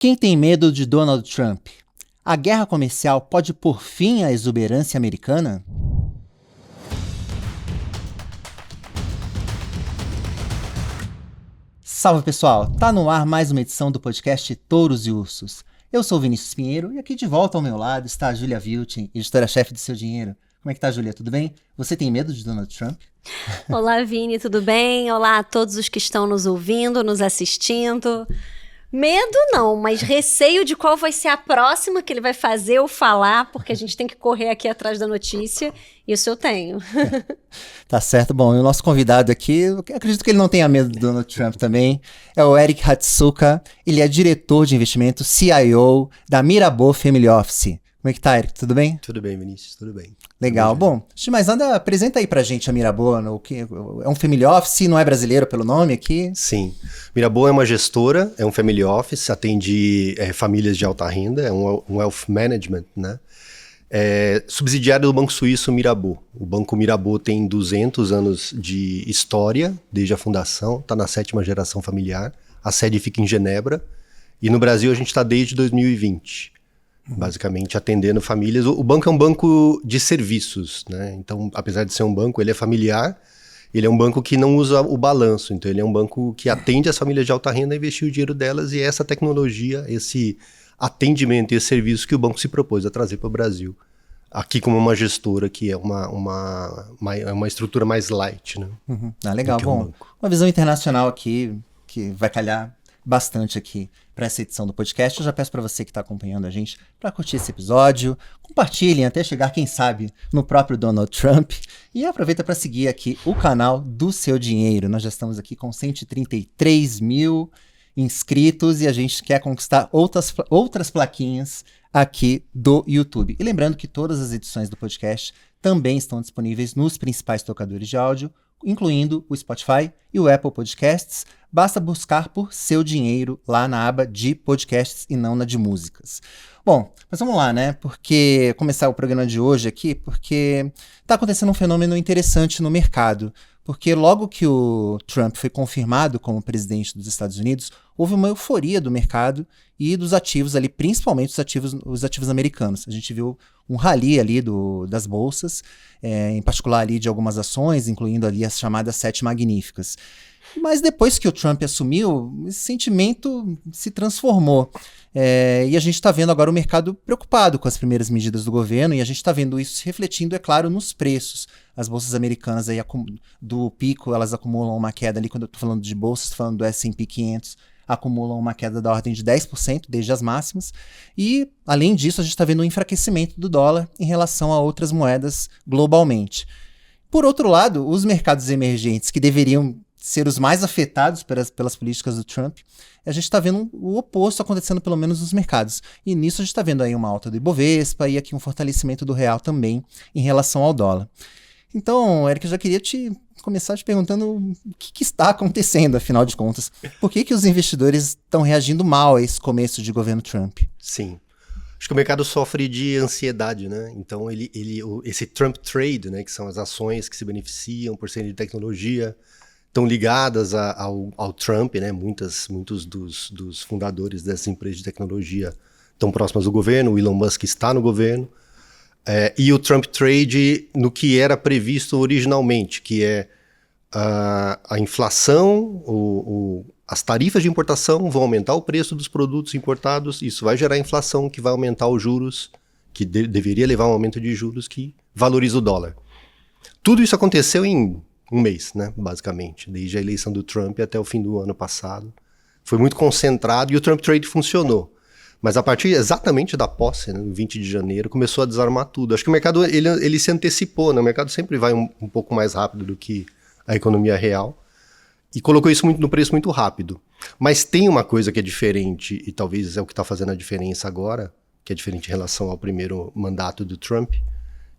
Quem tem medo de Donald Trump? A guerra comercial pode pôr fim à exuberância americana? Salve pessoal, tá no ar mais uma edição do podcast Touros e Ursos. Eu sou o Vinícius Pinheiro e aqui de volta ao meu lado está a Júlia Vilchen, editora-chefe do Seu Dinheiro. Como é que tá, Júlia? Tudo bem? Você tem medo de Donald Trump? Olá, Vini, tudo bem? Olá a todos os que estão nos ouvindo, nos assistindo. Medo não, mas receio de qual vai ser a próxima que ele vai fazer ou falar, porque a gente tem que correr aqui atrás da notícia. Isso eu tenho. Tá certo. Bom, e o nosso convidado aqui, eu acredito que ele não tenha medo do Donald Trump também, é o Eric Hatsuka. Ele é diretor de investimento, CIO da Mirabeau Family Office. Como é que tá, Eric? Tudo bem? Tudo bem, Vinícius, tudo bem. Legal. Bom, antes de mais nada, apresenta aí pra gente a Mirabeau. É um family office, não é brasileiro pelo nome aqui? Sim. Mirabeau é uma gestora, é um family office, atende famílias de alta renda, é um wealth management, né? É subsidiário do banco suíço Mirabeau. O banco Mirabeau tem 200 anos de história, desde a fundação, está na 7ª geração familiar. A sede fica em Genebra e no Brasil a gente está desde 2020. Basicamente atendendo famílias. O banco é um banco de serviços, né? Então, apesar de ser um banco, ele é familiar, ele é um banco que não usa o balanço, então ele é um banco que atende as famílias de alta renda a investir o dinheiro delas, e é essa tecnologia, esse atendimento e esse serviço que o banco se propôs a trazer para o Brasil. Aqui como uma gestora que é uma estrutura mais light, né? Uhum. Ah, legal. Bom, uma visão internacional aqui que vai calhar bastante aqui para essa edição do podcast. Eu já peço para você que está acompanhando a gente para curtir esse episódio, compartilhem até chegar, quem sabe, no próprio Donald Trump, e aproveita para seguir aqui o canal do Seu Dinheiro. Nós já estamos aqui com 133 mil inscritos e a gente quer conquistar outras plaquinhas aqui do YouTube. E lembrando que todas as edições do podcast também estão disponíveis nos principais tocadores de áudio, incluindo o Spotify e o Apple Podcasts. Basta buscar por Seu Dinheiro lá na aba de podcasts e não na de músicas. Bom, mas vamos lá, né? Porque começar o programa de hoje aqui, porque está acontecendo um fenômeno interessante no mercado. Porque logo que o Trump foi confirmado como presidente dos Estados Unidos, houve uma euforia do mercado e dos ativos ali, principalmente os ativos americanos. A gente viu um rally ali das bolsas, em particular ali de algumas ações, incluindo ali as chamadas 7 magníficas. Mas depois que o Trump assumiu, esse sentimento se transformou. E a gente está vendo agora o mercado preocupado com as primeiras medidas do governo, e a gente está vendo isso se refletindo, é claro, nos preços. As bolsas americanas aí, do pico, elas acumulam uma queda ali, quando eu estou falando de bolsas, estou falando do S&P 500, acumulam uma queda da ordem de 10% desde as máximas. E, além disso, a gente está vendo um enfraquecimento do dólar em relação a outras moedas globalmente. Por outro lado, os mercados emergentes, que deveriam ser os mais afetados pelas políticas do Trump, a gente está vendo o oposto acontecendo, pelo menos nos mercados. E nisso a gente está vendo aí uma alta do Ibovespa e aqui um fortalecimento do real também em relação ao dólar. Então, Eric, eu já queria começar te perguntando o que está acontecendo, afinal de contas. Por que os investidores estão reagindo mal a esse começo de governo Trump? Sim. Acho que o mercado sofre de ansiedade, né? Então, esse Trump Trade, né, que são as ações que se beneficiam por serem de tecnologia, estão ligadas ao Trump, né? Muitos dos fundadores dessas empresas de tecnologia estão próximas do governo, o Elon Musk está no governo, e o Trump Trade no que era previsto originalmente, que é a inflação, as tarifas de importação vão aumentar o preço dos produtos importados, isso vai gerar inflação, que vai aumentar os juros, que deveria levar a um aumento de juros que valoriza o dólar. Tudo isso aconteceu em um mês, né, basicamente, desde a eleição do Trump até o fim do ano passado. Foi muito concentrado e o Trump Trade funcionou. Mas a partir exatamente da posse, né, no 20 de janeiro, começou a desarmar tudo. Acho que o mercado ele se antecipou, né? O mercado sempre vai um pouco mais rápido do que a economia real e colocou isso no preço muito rápido. Mas tem uma coisa que é diferente, e talvez é o que está fazendo a diferença agora, que é diferente em relação ao primeiro mandato do Trump,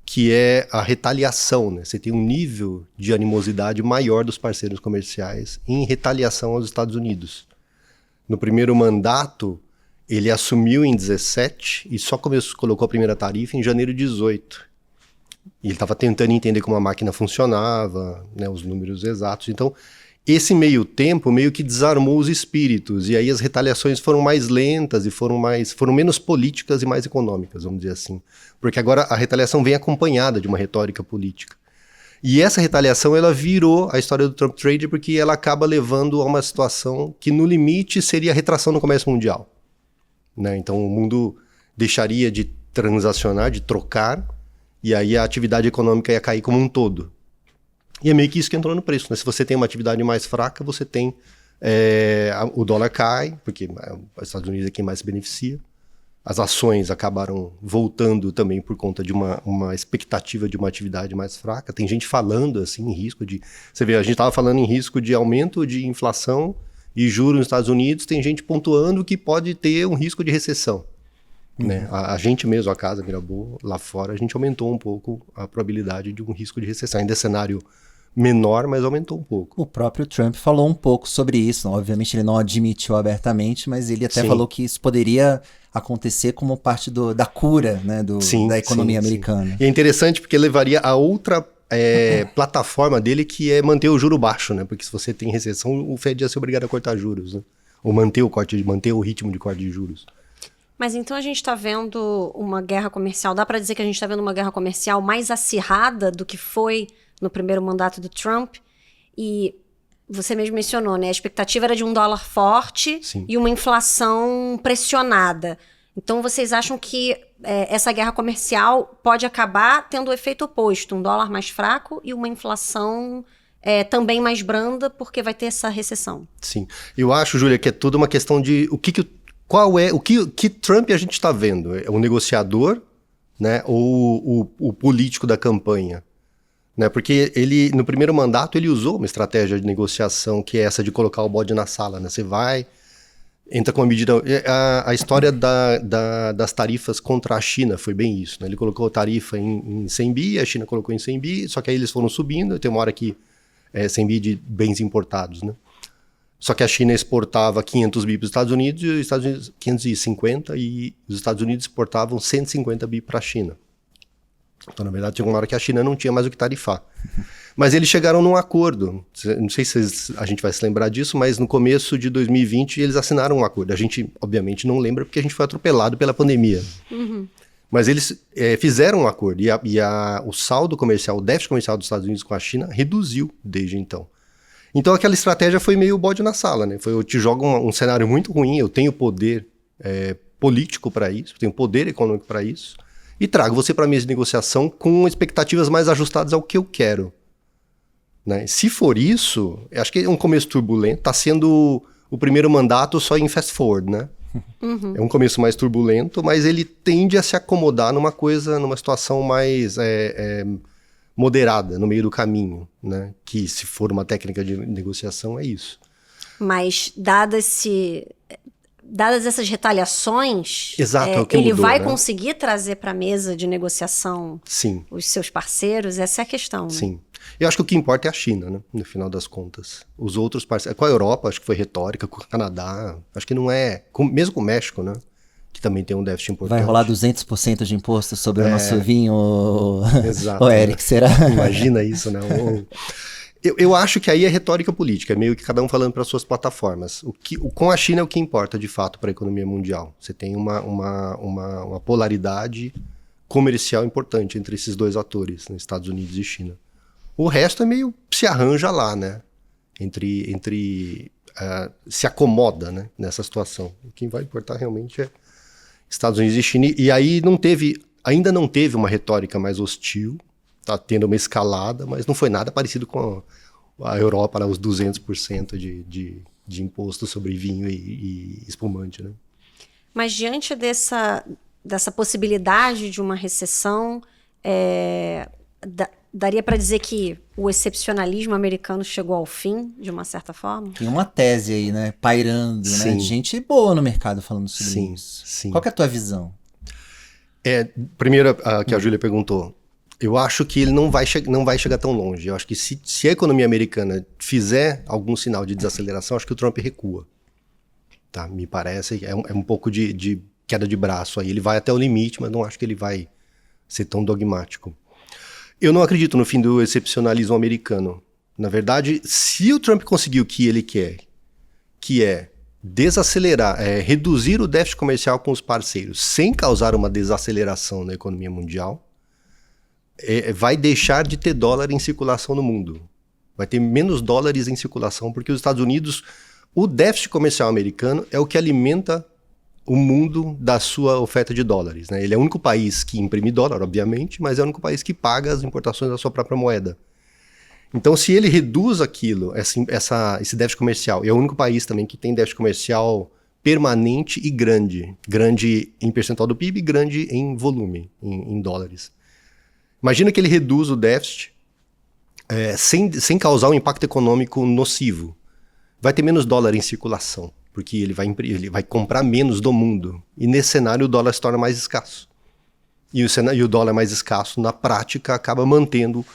que é a retaliação, né? Você tem um nível de animosidade maior dos parceiros comerciais em retaliação aos Estados Unidos. No primeiro mandato, ele assumiu em 17 e só colocou a primeira tarifa em janeiro de 18. E ele estava tentando entender como a máquina funcionava, né, os números exatos. Então, Esse meio tempo meio que desarmou os espíritos, e aí as retaliações foram mais lentas e foram menos políticas e mais econômicas, vamos dizer assim. Porque agora a retaliação vem acompanhada de uma retórica política. E essa retaliação, ela virou a história do Trump Trade porque ela acaba levando a uma situação que, no limite, seria a retração no comércio mundial. Né? Então, o mundo deixaria de transacionar, de trocar, e aí a atividade econômica ia cair como um todo. E é meio que isso que entrou no preço. Né? Se você tem uma atividade mais fraca, você tem... o dólar cai, porque os Estados Unidos é quem mais se beneficia. As ações acabaram voltando também por conta de uma expectativa de uma atividade mais fraca. Tem gente falando assim em risco de... Você vê, a gente estava falando em risco de aumento de inflação e juros nos Estados Unidos. Tem gente pontuando que pode ter um risco de recessão. Né? A gente mesmo, a Casa Mirabeau, lá fora, a gente aumentou um pouco a probabilidade de um risco de recessão. Ainda é cenário menor, mas aumentou um pouco. O próprio Trump falou um pouco sobre isso. Obviamente ele não admitiu abertamente, mas ele até falou que isso poderia acontecer como parte da cura, né, da economia americana. E é interessante porque levaria a outra plataforma dele, que é manter o juro baixo, né? Porque se você tem recessão, o Fed ia ser obrigado a cortar juros, né? Ou manter o ritmo de corte de juros. Mas então a gente está vendo uma guerra comercial, dá para dizer que a gente está vendo uma guerra comercial mais acirrada do que foi no primeiro mandato do Trump, e você mesmo mencionou, né? A expectativa era de um dólar forte e uma inflação pressionada. Então vocês acham que essa guerra comercial pode acabar tendo o efeito oposto, um dólar mais fraco e uma inflação também mais branda, porque vai ter essa recessão? Sim. Eu acho, Júlia, que é tudo uma questão de o que Trump a gente está vendo? É o negociador, né, ou o político da campanha? Né, porque ele, no primeiro mandato, ele usou uma estratégia de negociação que é essa de colocar o bode na sala. Né? Você vai, entra com uma medida... A história das tarifas contra a China foi bem isso. Né? Ele colocou a tarifa em 100 bi, a China colocou em 100 bi, só que aí eles foram subindo, tem uma hora que 100 bi de bens importados. Né? Só que a China exportava 500 bi para os Estados Unidos, e os Estados Unidos 550, e os Estados Unidos exportavam 150 bi para a China. Então, na verdade, tinha uma hora que a China não tinha mais o que tarifar. Mas eles chegaram num acordo. Não sei se a gente vai se lembrar disso, mas no começo de 2020 eles assinaram um acordo. A gente, obviamente, não lembra porque a gente foi atropelado pela pandemia. Mas eles fizeram um acordo. O saldo comercial, o déficit comercial dos Estados Unidos com a China reduziu desde então. Então, aquela estratégia foi meio bode na sala. Né? Eu te jogo um cenário muito ruim, eu tenho poder político para isso, eu tenho poder econômico para isso, e trago você para a mesa de negociação com expectativas mais ajustadas ao que eu quero. Né? Se for isso, acho que é um começo turbulento. Está sendo o primeiro mandato só em fast forward, né? É um começo mais turbulento, mas ele tende a se acomodar numa situação mais moderada, no meio do caminho. Né? Que se for uma técnica de negociação, é isso. Mas dadas essas retaliações, Exato, é o que ele mudou, vai né? conseguir trazer para a mesa de negociação os seus parceiros? Essa é a questão, né? Sim. Eu acho que o que importa é a China, né? No final das contas. Os outros parceiros... Com a Europa, acho que foi retórica. Com o Canadá, acho que não é... Mesmo com o México, né? Que também tem um déficit importante. Vai rolar 200% de imposto sobre o nosso vinho, Exato, o Eric, será? Imagina isso, né? Eu acho que aí é retórica política, é meio que cada um falando para suas plataformas. Com a China é o que importa, de fato, para a economia mundial. Você tem uma polaridade comercial importante entre esses dois atores, né, Estados Unidos e China. O resto é meio se arranja lá, né? Se acomoda, né, nessa situação. O que vai importar realmente é Estados Unidos e China. E aí ainda não teve uma retórica mais hostil. Está tendo uma escalada, mas não foi nada parecido com a Europa, lá, os 200% de imposto sobre vinho e espumante, né? Mas diante dessa possibilidade de uma recessão, daria para dizer que o excepcionalismo americano chegou ao fim, de uma certa forma? Tem uma tese aí, né, pairando, né, de gente boa no mercado falando sobre isso. Sim. Qual que é a tua visão? Primeiro, que a Júlia perguntou, eu acho que ele não vai chegar tão longe. Eu acho que se a economia americana fizer algum sinal de desaceleração, acho que o Trump recua. Tá? Me parece, é um pouco de queda de braço aí. Ele vai até o limite, mas não acho que ele vai ser tão dogmático. Eu não acredito no fim do excepcionalismo americano. Na verdade, se o Trump conseguir o que ele quer, que é desacelerar, reduzir o déficit comercial com os parceiros, sem causar uma desaceleração na economia mundial, vai deixar de ter dólar em circulação no mundo. Vai ter menos dólares em circulação, porque os Estados Unidos, o déficit comercial americano é o que alimenta o mundo da sua oferta de dólares, né? Ele é o único país que imprime dólar, obviamente, mas é o único país que paga as importações da sua própria moeda. Então, se ele reduz aquilo, esse déficit comercial, e é o único país também que tem déficit comercial permanente e grande. Grande em percentual do PIB e grande em volume, em dólares. Imagina que ele reduz o déficit sem causar um impacto econômico nocivo. Vai ter menos dólar em circulação, porque ele vai comprar menos do mundo. E nesse cenário o dólar se torna mais escasso. E o dólar mais escasso, na prática, acaba mantendo...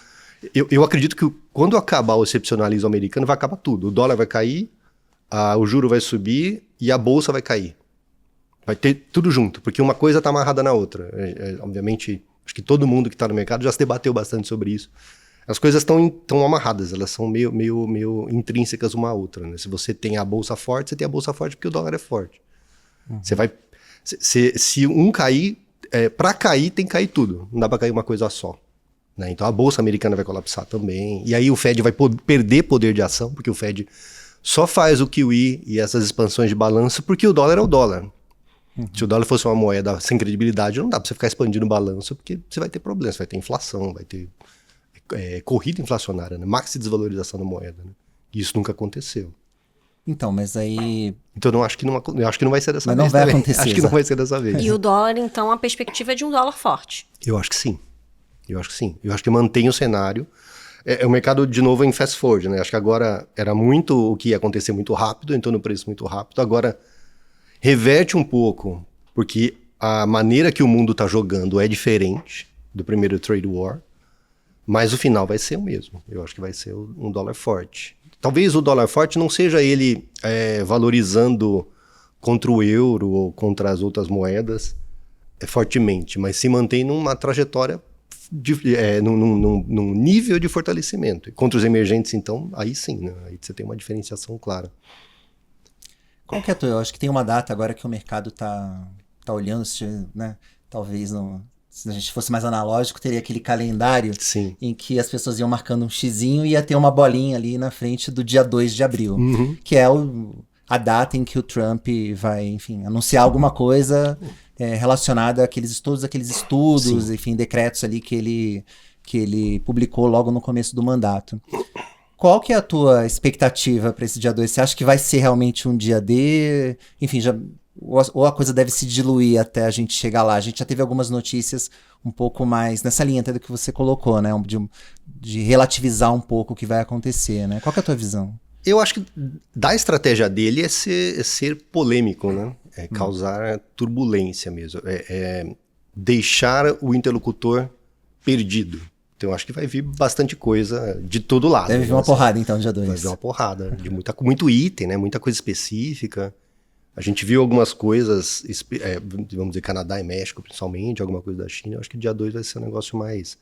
Eu acredito que quando acabar o excepcionalismo americano, vai acabar tudo. O dólar vai cair, o juro vai subir e a bolsa vai cair. Vai ter tudo junto, porque uma coisa está amarrada na outra. Obviamente, acho que todo mundo que está no mercado já se debateu bastante sobre isso. As coisas estão amarradas, elas são meio intrínsecas uma à outra, né? Se você tem a bolsa forte, você tem a bolsa forte porque o dólar é forte. Você vai... Se um cair, para cair tem que cair tudo. Não dá para cair uma coisa só. Né? Então a bolsa americana vai colapsar também. E aí o Fed vai perder poder de ação, porque o Fed só faz o QE e essas expansões de balanço porque o dólar é o dólar. Se o dólar fosse uma moeda sem credibilidade, não dá para você ficar expandindo o balanço, porque você vai ter problemas, você vai ter inflação, vai ter corrida inflacionária, né? Maxi desvalorização da moeda. Né? E isso nunca aconteceu. Então, mas aí... Então eu acho que não vai ser dessa vez. Mas não vai também. acontecer. Acho que não vai ser dessa vez. E o dólar, então, a perspectiva é de um dólar forte. Eu acho que sim. Eu acho que sim. Eu acho que mantém o cenário. O mercado, de novo, em fast forward, né? Acho que agora era muito o que ia acontecer muito rápido, entrou no preço muito rápido. Agora reverte um pouco, porque a maneira que o mundo está jogando é diferente do primeiro trade war, mas o final vai ser o mesmo. Eu acho que vai ser um dólar forte. Talvez o dólar forte não seja ele valorizando contra o euro ou contra as outras moedas fortemente, mas se mantém numa trajetória num nível de fortalecimento. Contra os emergentes, então, aí sim, né? Aí você tem uma diferenciação clara. Qual que é a tua? Eu acho que tem uma data agora que o mercado tá olhando, né? Talvez se a gente fosse mais analógico, teria aquele calendário Sim. em que as pessoas iam marcando um xizinho e ia ter uma bolinha ali na frente do dia 2 de abril, que é a data em que o Trump vai, enfim, anunciar alguma coisa relacionada àqueles estudos, Sim. enfim, decretos ali que ele publicou logo no começo do mandato. Qual que é a tua expectativa para esse dia 2? Você acha que vai ser realmente um dia D? Enfim, ou a coisa deve se diluir até a gente chegar lá? A gente já teve algumas notícias um pouco mais nessa linha até do que você colocou, né? De relativizar um pouco o que vai acontecer, né? Qual que é a tua visão? Eu acho que da estratégia dele é ser polêmico, né? É causar turbulência mesmo. Deixar o interlocutor perdido. Então, eu acho que vai vir bastante coisa de todo lado. Deve vir uma porrada, então, dia 2. Vai vir uma porrada. De muito item, né? Muita coisa específica. A gente viu algumas coisas, vamos dizer, Canadá e México, principalmente, alguma coisa da China. Eu acho que dia 2 vai ser um negócio mais...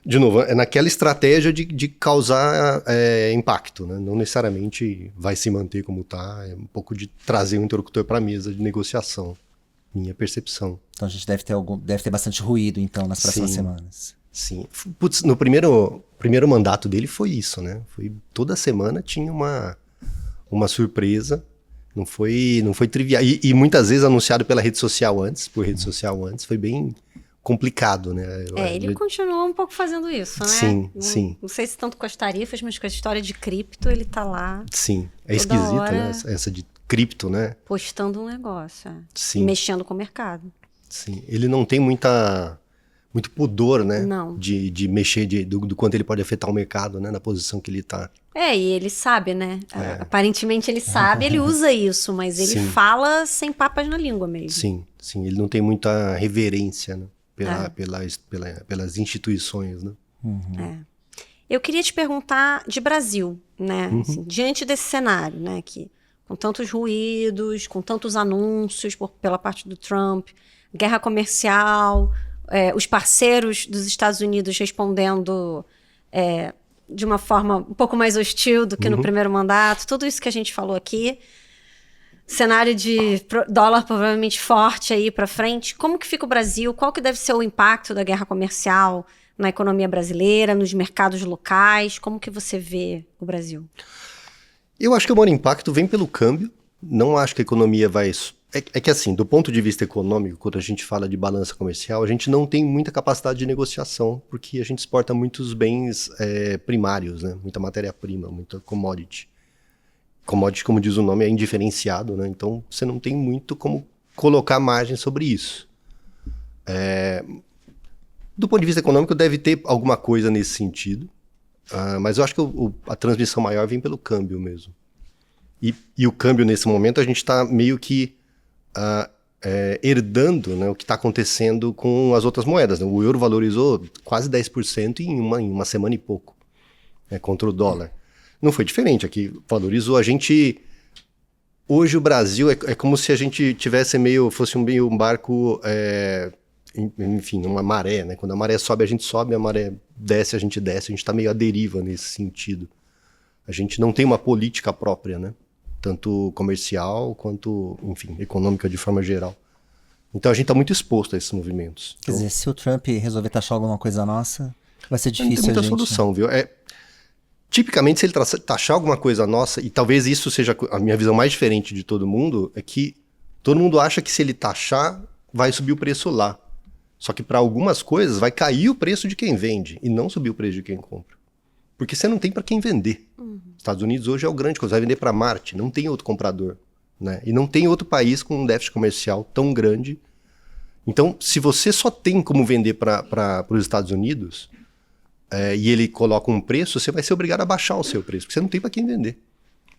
De novo, é naquela estratégia de causar impacto, né? Não necessariamente vai se manter como está. É um pouco de trazer o interlocutor para a mesa de negociação. Minha percepção. Então, a gente deve ter bastante ruído, então, nas próximas semanas. Sim. Putz, no primeiro mandato dele foi isso, né? Toda semana tinha uma surpresa. Não foi trivial. E muitas vezes anunciado por rede social antes. Foi bem complicado, né? Ele continua um pouco fazendo isso, né? Sim, sim. Não sei se tanto com as tarifas, mas com a história de cripto, ele tá lá. Sim. É esquisito, né? Essa de cripto, né? Postando um negócio. Sim. Mexendo com o mercado. Sim. Ele não tem muito pudor, né? Não. De mexer, do quanto ele pode afetar o mercado, né? Na posição que ele tá. E ele sabe, né? Aparentemente ele sabe, ele usa isso, mas ele fala sem papas na língua mesmo. Sim. Ele não tem muita reverência, né? Pelas instituições, né? Eu queria te perguntar de Brasil, né? Assim, diante desse cenário, né? Que, com tantos ruídos, com tantos anúncios pela parte do Trump, guerra comercial, os parceiros dos Estados Unidos respondendo de uma forma um pouco mais hostil do que no primeiro mandato, tudo isso que a gente falou aqui. Cenário de dólar provavelmente forte aí para frente. Como que fica o Brasil? Qual que deve ser o impacto da guerra comercial na economia brasileira, nos mercados locais? Como que você vê o Brasil? Eu acho que o maior impacto vem pelo câmbio. Não acho que a economia vai... É que assim, do ponto de vista econômico, quando a gente fala de balança comercial, a gente não tem muita capacidade de negociação, porque a gente exporta muitos bens primários, né? Muita matéria-prima, muita commodity. Commodity, como diz o nome, é indiferenciado, né? Então você não tem muito como colocar margem sobre isso. Do ponto de vista econômico, deve ter alguma coisa nesse sentido, mas eu acho que a transmissão maior vem pelo câmbio mesmo. E o câmbio, nesse momento, a gente está meio que herdando, né, o que está acontecendo com as outras moedas, né? O euro valorizou quase 10% em uma semana e pouco, né, contra o dólar. Não foi diferente, aqui valorizou. Hoje o Brasil é como se a gente tivesse fosse meio um barco, enfim, uma maré, né? Quando a maré sobe, a maré desce, a gente está meio à deriva nesse sentido. A gente não tem uma política própria, né? Tanto comercial quanto, enfim, econômica de forma geral. Então a gente está muito exposto a esses movimentos. Quer dizer, se o Trump resolver taxar alguma coisa nossa, vai ser difícil. Não tem muita solução, viu? Tipicamente, se ele taxar alguma coisa nossa, e talvez isso seja a minha visão mais diferente de todo mundo, é que todo mundo acha que se ele taxar, vai subir o preço lá. Só que para algumas coisas vai cair o preço de quem vende e não subir o preço de quem compra. Porque você não tem para quem vender. Estados Unidos hoje é o grande, você vai vender para Marte, não tem outro comprador, né? E não tem outro país com um déficit comercial tão grande. Então, se você só tem como vender para os Estados Unidos, e ele coloca um preço, você vai ser obrigado a baixar o seu preço, porque você não tem para quem vender,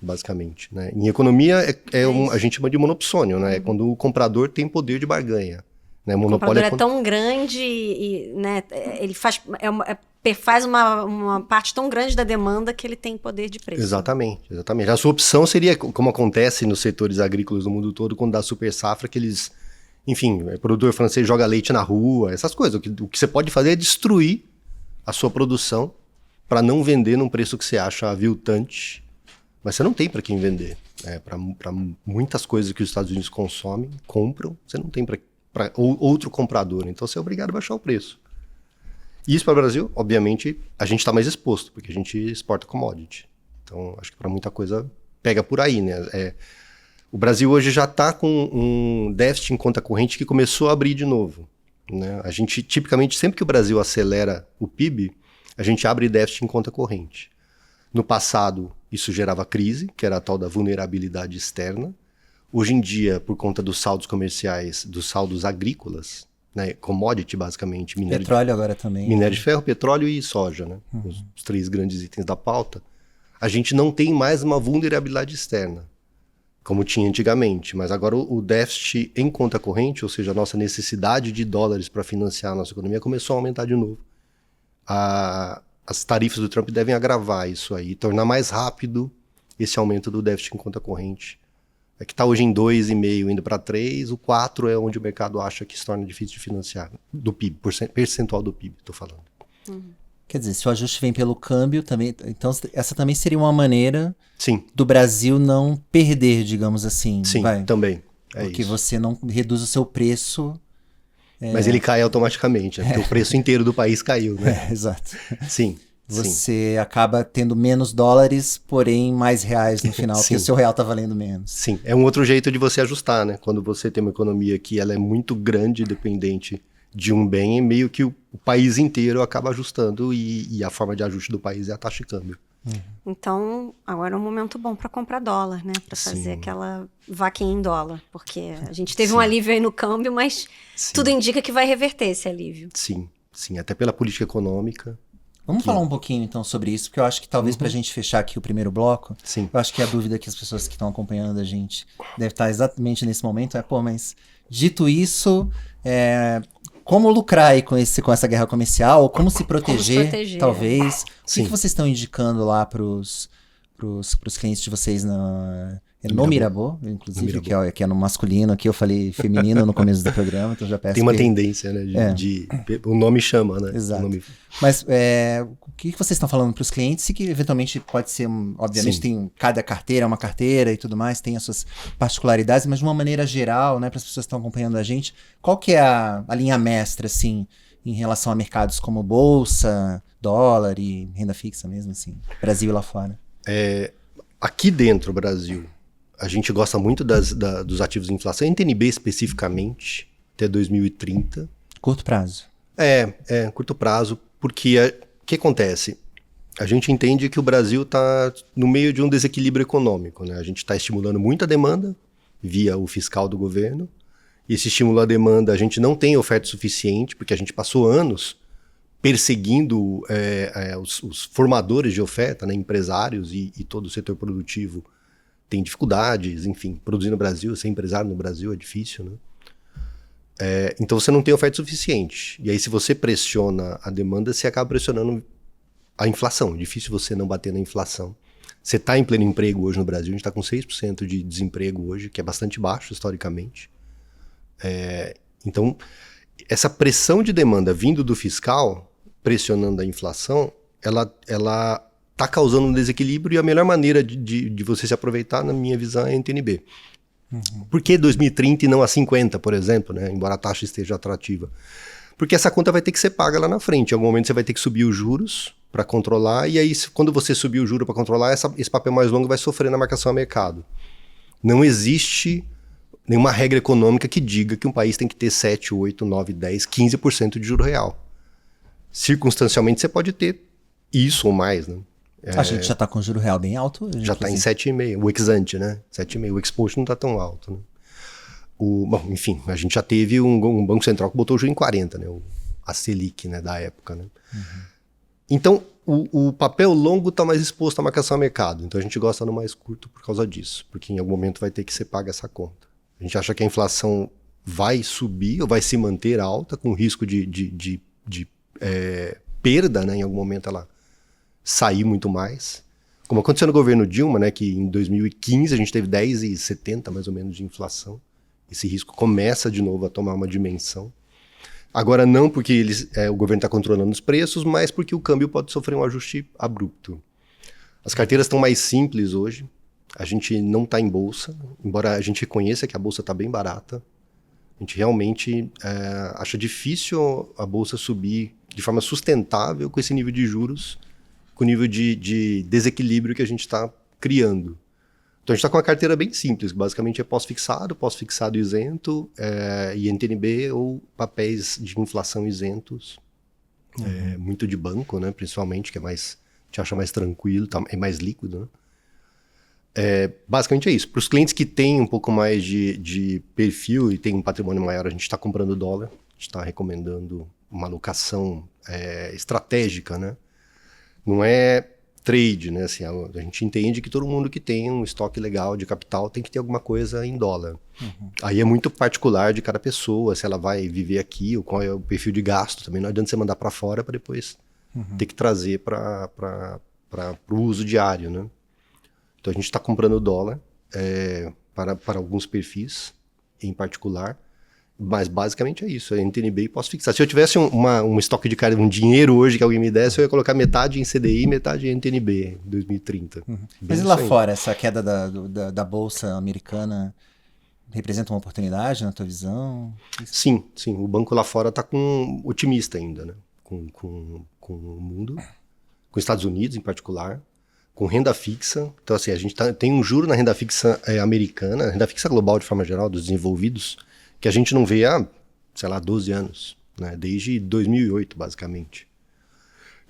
basicamente, né? Em economia, a gente chama de monopsônio, né? É quando o comprador tem poder de barganha. Né? O comprador é tão grande e, né, ele faz uma parte tão grande da demanda que ele tem poder de preço. Exatamente. A sua opção seria, como acontece nos setores agrícolas do mundo todo, quando dá super safra, que eles, enfim, o produtor francês joga leite na rua, essas coisas. O que você pode fazer é destruir a sua produção para não vender num preço que você acha aviltante, mas você não tem para quem vender. Para muitas coisas que os Estados Unidos compram, você não tem para outro comprador, então você é obrigado a baixar o preço. E isso para o Brasil, obviamente, a gente está mais exposto, porque a gente exporta commodity. Então, acho que para muita coisa pega por aí, né? O Brasil hoje já está com um déficit em conta corrente que começou a abrir de novo, né? A gente, tipicamente, sempre que o Brasil acelera o PIB, a gente abre déficit em conta corrente. No passado, isso gerava crise, que era a tal da vulnerabilidade externa. Hoje em dia, por conta dos saldos comerciais, dos saldos agrícolas, né, commodity basicamente, petróleo agora também. Minério de ferro, petróleo e soja, né? Os 3 grandes itens da pauta. A gente não tem mais uma vulnerabilidade externa, como tinha antigamente, mas agora o déficit em conta corrente, ou seja, a nossa necessidade de dólares para financiar a nossa economia, começou a aumentar de novo. As tarifas do Trump devem agravar isso aí, tornar mais rápido esse aumento do déficit em conta corrente. Que está hoje em 2,5, indo para 3, o 4 é onde o mercado acha que se torna difícil de financiar, do PIB, percentual do PIB, estou falando. Quer dizer, se o ajuste vem pelo câmbio, também, então essa também seria uma maneira Sim. do Brasil não perder, digamos assim. Sim, também. Porque você não reduz o seu preço. Mas ele cai automaticamente, né? Porque o preço inteiro do país caiu, né? Exato. Sim. Você acaba tendo menos dólares, porém mais reais no final, porque o seu real está valendo menos. Sim, é um outro jeito de você ajustar, né? Quando você tem uma economia que ela é muito grande, dependente de um bem, meio que o país inteiro acaba ajustando e a forma de ajuste do país é a taxa de câmbio. Então, agora é um momento bom para comprar dólar, né? Para fazer aquela vaquinha em dólar, porque a gente teve um alívio aí no câmbio, mas tudo indica que vai reverter esse alívio. Sim, até pela política econômica. Vamos falar um pouquinho, então, sobre isso, porque eu acho que talvez para a gente fechar aqui o primeiro bloco, eu acho que a dúvida que as pessoas que estão acompanhando a gente deve estar exatamente nesse momento mas dito isso, como lucrar aí com essa guerra comercial, ou como se proteger, talvez. O que vocês estão indicando lá para os clientes de vocês É no Mirabeau, inclusive, que é no masculino aqui, eu falei feminino no começo do programa, então já peço. Tem uma tendência, né? O nome chama, né? Exato. O nome... Mas o que vocês estão falando para os clientes e que eventualmente pode ser, obviamente, tem cada carteira é uma carteira e tudo mais, tem as suas particularidades, mas de uma maneira geral, né, para as pessoas que estão acompanhando a gente, qual que é a linha mestra, assim, em relação a mercados como bolsa, dólar e renda fixa mesmo, assim, Brasil e lá fora? Aqui dentro do Brasil, a gente gosta muito dos ativos de inflação, NTN-B especificamente, até 2030. Curto prazo. Curto prazo, porque o que acontece? A gente entende que o Brasil está no meio de um desequilíbrio econômico, né? A gente está estimulando muita demanda via o fiscal do governo. Esse estímulo à demanda, a gente não tem oferta suficiente, porque a gente passou anos perseguindo os formadores de oferta, né? Empresários e todo o setor produtivo tem dificuldades, enfim, produzir no Brasil, ser empresário no Brasil é difícil, né? Então você não tem oferta suficiente. E aí se você pressiona a demanda, você acaba pressionando a inflação. É difícil você não bater na inflação. Você está em pleno emprego hoje no Brasil, a gente está com 6% de desemprego hoje, que é bastante baixo historicamente. Então, essa pressão de demanda vindo do fiscal, pressionando a inflação, ela está causando um desequilíbrio e a melhor maneira de você se aproveitar, na minha visão, é NTN-B. Por que 2030 e não a 50, por exemplo, né? Embora a taxa esteja atrativa? Porque essa conta vai ter que ser paga lá na frente. Em algum momento você vai ter que subir os juros para controlar, e aí quando você subir o juro para controlar, esse papel mais longo vai sofrer na marcação a mercado. Não existe nenhuma regra econômica que diga que um país tem que ter 7, 8, 9, 10, 15% de juro real. Circunstancialmente você pode ter isso ou mais, né? A gente já está com o juro real bem alto. Já está em 7,5, o ex-ante, né? 7,5, o ex-post não está tão alto, né? Bom, enfim, a gente já teve um Banco Central que botou o juro em 40, né? A Selic, né, da época, né? Então, o papel longo está mais exposto à marcação a mercado, então a gente gosta no mais curto por causa disso, porque em algum momento vai ter que ser paga essa conta. A gente acha que a inflação vai subir ou vai se manter alta, com risco de perda, né? Em algum momento ela sair muito mais. Como aconteceu no governo Dilma, né, que em 2015 a gente teve 10,70 mais ou menos de inflação. Esse risco começa de novo a tomar uma dimensão. Agora não porque o governo está controlando os preços, mas porque o câmbio pode sofrer um ajuste abrupto. As carteiras estão mais simples hoje. A gente não está em bolsa, embora a gente reconheça que a bolsa está bem barata. A gente realmente acha difícil a bolsa subir de forma sustentável com esse nível de juros, com o nível de desequilíbrio que a gente está criando. Então a gente está com uma carteira bem simples, que basicamente é pós-fixado isento, e NTN-B ou papéis de inflação isentos, muito de banco, né, principalmente, que te acha mais tranquilo, é mais líquido, né? Basicamente é isso. Para os clientes que têm um pouco mais de perfil e têm um patrimônio maior, a gente está comprando dólar, a gente está recomendando uma alocação estratégica, né? Não é trade, né? Assim, a gente entende que todo mundo que tem um estoque legal de capital tem que ter alguma coisa em dólar. Aí é muito particular de cada pessoa, se ela vai viver aqui ou qual é o perfil de gasto. Também não adianta você mandar para fora para depois ter que trazer para o uso diário, né? Então a gente está comprando dólar para alguns perfis em particular. Mas basicamente é isso, é NTN-B e posso fixar. Se eu tivesse um estoque de um dinheiro hoje que alguém me desse, eu ia colocar metade em CDI e metade em NTN-B em 2030. Mas e lá fora, essa queda da bolsa americana representa uma oportunidade na tua visão? Sim. O banco lá fora está otimista ainda, né? Com o mundo, com os Estados Unidos em particular, com renda fixa. Então assim, a gente tem um juro na renda fixa americana, renda fixa global de forma geral, dos desenvolvidos, que a gente não vê há, 12 anos, né? Desde 2008, basicamente.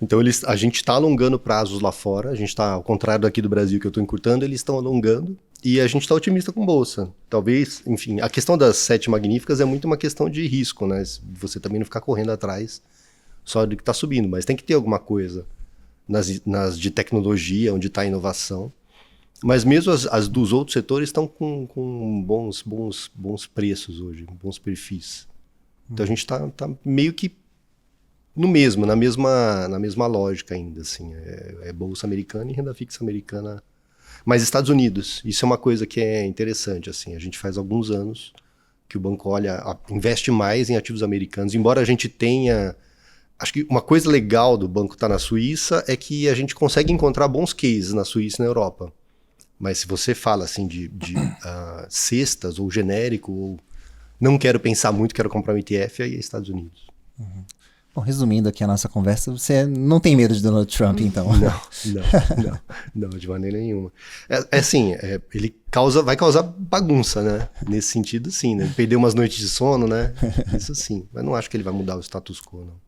Então a gente está alongando prazos lá fora, a gente está, ao contrário daqui do Brasil que eu estou encurtando, eles estão alongando, e a gente está otimista com bolsa. Talvez, enfim, a questão das 7 magníficas é muito uma questão de risco, né? Você também não ficar correndo atrás só do que está subindo, mas tem que ter alguma coisa nas de tecnologia, onde está a inovação. Mas mesmo as dos outros setores estão com bons preços hoje, bons perfis. Então a gente está meio que na mesma lógica ainda, assim. Bolsa americana e renda fixa americana Mas Estados Unidos, isso é uma coisa que é interessante, assim, a gente faz alguns anos que o banco investe mais em ativos americanos, embora a gente tenha... Acho que uma coisa legal do banco estar na Suíça é que a gente consegue encontrar bons cases na Suíça e na Europa. Mas se você fala assim de cestas ou genérico, ou não quero pensar muito, quero comprar um ETF, aí é Estados Unidos. Bom, resumindo aqui a nossa conversa, você não tem medo de Donald Trump, então? Não, de maneira nenhuma. Ele vai causar bagunça, né? Nesse sentido, sim, né? Perder umas noites de sono, né? Isso sim, mas não acho que ele vai mudar o status quo, não.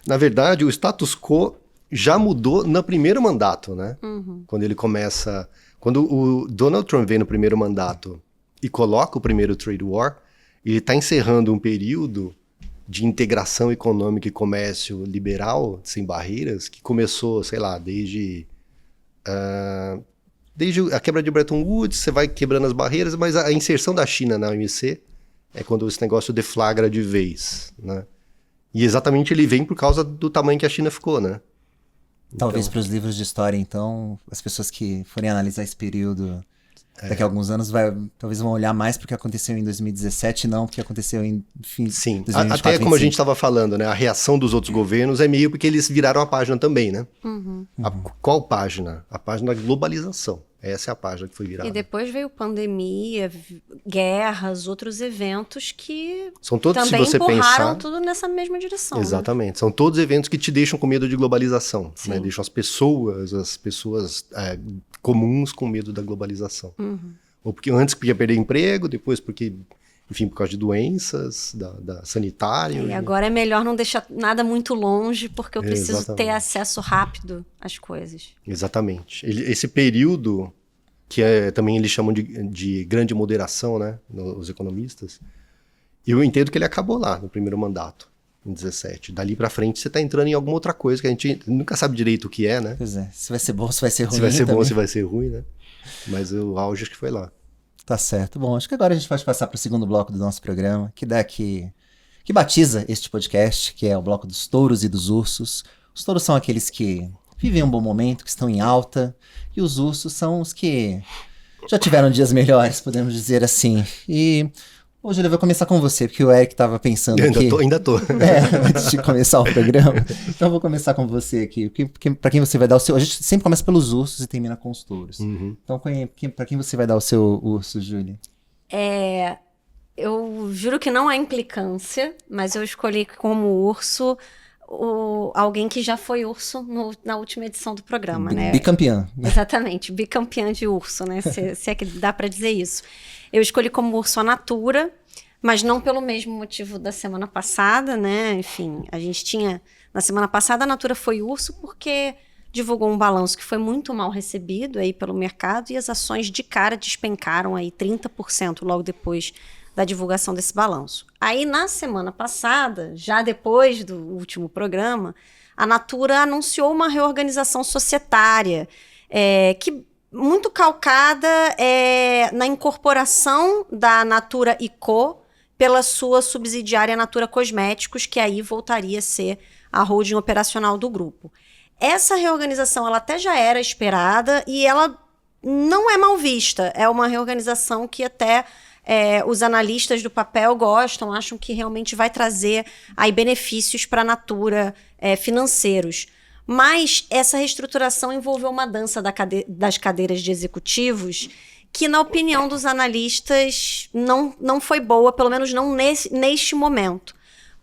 Na verdade, o status quo já mudou no primeiro mandato, né? Quando ele começa... Quando o Donald Trump vem no primeiro mandato e coloca o primeiro trade war, ele está encerrando um período de integração econômica e comércio liberal, sem barreiras, que começou, sei lá, desde a quebra de Bretton Woods, você vai quebrando as barreiras, mas a inserção da China na OMC é quando esse negócio deflagra de vez, né? E exatamente ele vem por causa do tamanho que a China ficou, né? Talvez para os livros de história, então, as pessoas que forem analisar esse período daqui a alguns anos talvez vão olhar mais para o que aconteceu em 2017 e não para o que aconteceu em 2024, até como a gente estava falando, né? A reação dos outros governos é meio porque eles viraram a página também, né? Qual página? A página da globalização. Essa é a página que foi virada. E depois veio pandemia, guerras, outros eventos que são todos, também se você empurraram pensar, tudo nessa mesma direção. Exatamente. Né? São todos eventos que te deixam com medo de globalização. Né? Deixam as pessoas comuns com medo da globalização. Ou porque antes ia perder emprego, depois porque, enfim, por causa de doenças, da sanitário. E agora é melhor não deixar nada muito longe, porque eu preciso ter acesso rápido às coisas. Exatamente. Esse período, que também eles chamam de grande moderação, né, os economistas, eu entendo que ele acabou lá, no primeiro mandato, em 17. Dali pra frente você tá entrando em alguma outra coisa que a gente nunca sabe direito o que é, né? Pois é, se vai ser bom, se vai ser ruim. Se vai ser também. bom, se vai ser ruim, né? Mas o auge acho que foi lá. Tá certo. Bom, acho que agora a gente pode passar para o segundo bloco do nosso programa, que batiza este podcast, que é o bloco dos touros e dos ursos. Os touros são aqueles que vivem um bom momento, que estão em alta, e os ursos são os que já tiveram dias melhores, podemos dizer assim. E hoje ele vai começar com você, porque o Eric estava pensando aqui... Ainda tô. Antes de começar o programa. Então eu vou começar com você aqui. Para quem você vai dar o seu... A gente sempre começa pelos ursos e termina com os touros. Então para quem você vai dar o seu urso, Júlia? Eu juro que não há implicância, mas eu escolhi como urso alguém que já foi urso na última edição do programa, né? Bicampeã. Exatamente, bicampeã de urso, né? Se é que dá para dizer isso. Eu escolhi como urso a Natura, mas não pelo mesmo motivo da semana passada, né? Enfim, a gente tinha... Na semana passada, a Natura foi urso porque divulgou um balanço que foi muito mal recebido aí pelo mercado e as ações de cara despencaram aí 30% logo depois da divulgação desse balanço. Aí, na semana passada, já depois do último programa, a Natura anunciou uma reorganização societária que muito calcada na incorporação da Natura &Co pela sua subsidiária Natura Cosméticos, que aí voltaria a ser a holding operacional do grupo. Essa reorganização ela até já era esperada e ela não é mal vista. É uma reorganização que até os analistas do papel gostam, acham que realmente vai trazer aí benefícios para a Natura financeiros. Mas essa reestruturação envolveu uma dança das cadeiras de executivos que, na opinião dos analistas, não foi boa, pelo menos não neste momento.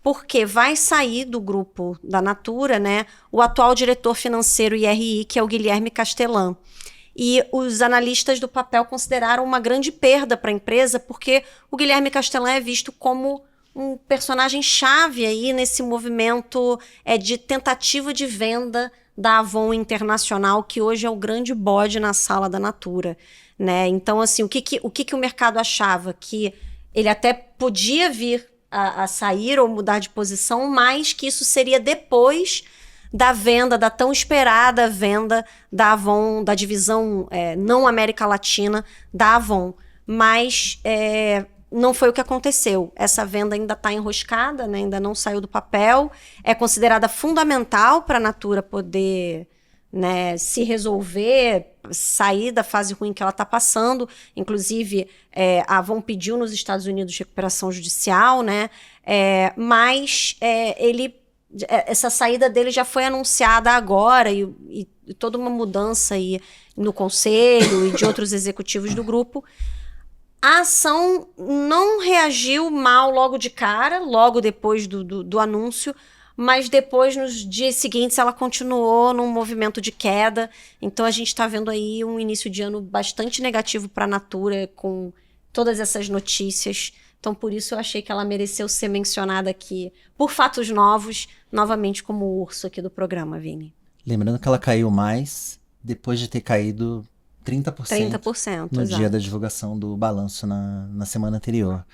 Porque vai sair do grupo da Natura, né, o atual diretor financeiro IRI, que é o Guilherme Castellan. E os analistas do papel consideraram uma grande perda para a empresa, porque o Guilherme Castellan é visto como um personagem-chave aí nesse movimento de tentativa de venda da Avon Internacional, que hoje é o grande bode na sala da Natura, né? Então, assim, o que o mercado achava? Que ele até podia vir a sair ou mudar de posição, mas que isso seria depois da venda, da tão esperada venda da Avon, da divisão não América Latina da Avon. Mas não foi o que aconteceu. Essa venda ainda está enroscada, né? Ainda não saiu do papel. É considerada fundamental para a Natura poder né, se resolver, sair da fase ruim que ela está passando. Inclusive, a Avon pediu nos Estados Unidos recuperação judicial, né? Mas essa saída dele já foi anunciada agora e toda uma mudança aí no conselho e de outros executivos do grupo. A ação não reagiu mal logo de cara, logo depois do anúncio, mas depois, nos dias seguintes, ela continuou num movimento de queda. Então, a gente está vendo aí um início de ano bastante negativo para a Natura, com todas essas notícias. Então, por isso, eu achei que ela mereceu ser mencionada aqui, por fatos novos, novamente como o urso aqui do programa, Vini. Lembrando que ela caiu mais depois de ter caído 30% no dia da divulgação do balanço na semana anterior.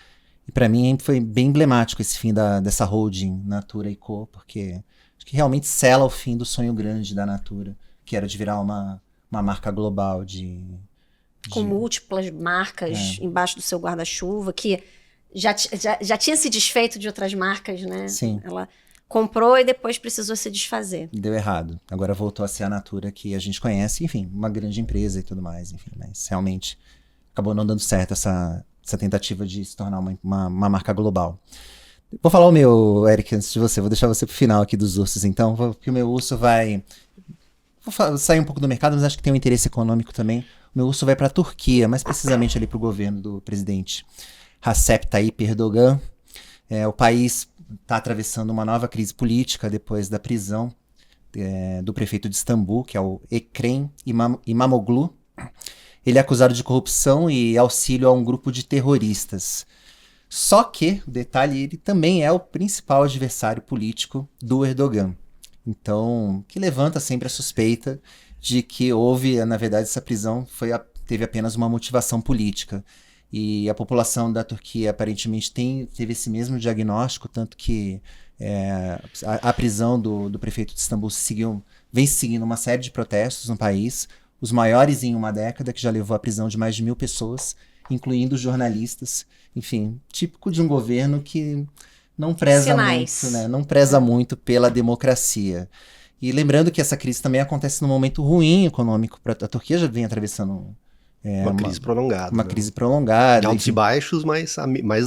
E para mim foi bem emblemático esse fim dessa holding Natura & Co, porque acho que realmente sela o fim do sonho grande da Natura, que era de virar uma marca global com múltiplas marcas embaixo do seu guarda-chuva, que já tinha se desfeito de outras marcas, né? Sim. Ela comprou e depois precisou se desfazer. Deu errado. Agora voltou a ser a Natura que a gente conhece, enfim, uma grande empresa e tudo mais, enfim, mas realmente acabou não dando certo essa tentativa de se tornar uma marca global. Vou falar o meu, Eric, antes de você. Vou deixar você pro final aqui dos ursos, então, porque o meu urso vai... Vou sair um pouco do mercado, mas acho que tem um interesse econômico também. O meu urso vai para a Turquia, mais precisamente ali para o governo do presidente Recep Tayyip Erdogan. O país está atravessando uma nova crise política depois da prisão do prefeito de Istambul, que é o Ekrem İmamoğlu. Ele é acusado de corrupção e auxílio a um grupo de terroristas. Só que, o detalhe, ele também é o principal adversário político do Erdogan. Então, que levanta sempre a suspeita de que houve, na verdade, essa prisão teve apenas uma motivação política. E a população da Turquia aparentemente teve esse mesmo diagnóstico, tanto que a prisão do prefeito de Istambul vem seguindo uma série de protestos no país, os maiores em uma década, que já levou à prisão de mais de 1.000 pessoas, incluindo jornalistas. Enfim, típico de um governo que não preza muito, né? Não preza muito pela democracia. E lembrando que essa crise também acontece num momento ruim econômico para a Turquia, já vem atravessando uma crise prolongada. Uma crise prolongada. Altos e baixos, mas